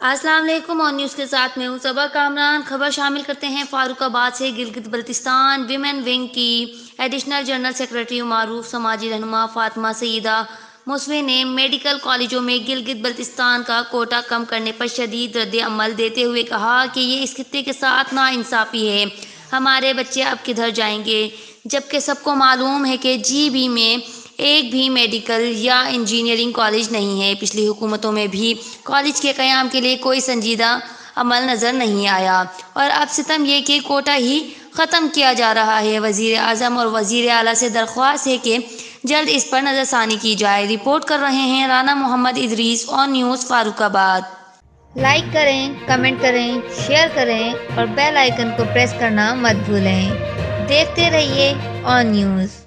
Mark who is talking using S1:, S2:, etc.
S1: السلام علیکم، اور نیوز کے ساتھ میں ہوں صبا کامران۔ خبر شامل کرتے ہیں فاروق آباد سے۔ گلگت بلتستان ویمن ونگ کی ایڈیشنل جنرل سیکرٹری معروف سماجی رہنما فاطمہ سیدہ موسوی نے میڈیکل کالجوں میں گلگت بلتستان کا کوٹا کم کرنے پر شدید رد عمل دیتے ہوئے کہا کہ یہ اس خطے کے ساتھ ناانصافی ہے۔ ہمارے بچے اب کدھر جائیں گے، جبکہ سب کو معلوم ہے کہ جی بی میں ایک بھی میڈیکل یا انجینئرنگ کالج نہیں ہے۔ پچھلی حکومتوں میں بھی کالج کے قیام کے لیے کوئی سنجیدہ عمل نظر نہیں آیا، اور اب ستم یہ کہ کوٹا ہی ختم کیا جا رہا ہے۔ وزیر اعظم اور وزیر اعلیٰ سے درخواست ہے کہ جلد اس پر نظر ثانی کی جائے۔ رپورٹ کر رہے ہیں رانا محمد ادریس، آن نیوز فاروق آباد۔ لائک کریں، کمنٹ کریں، شیئر کریں اور بیل آئیکن کو پریس کرنا مت بھولیں۔ دیکھتے رہیے آن نیوز۔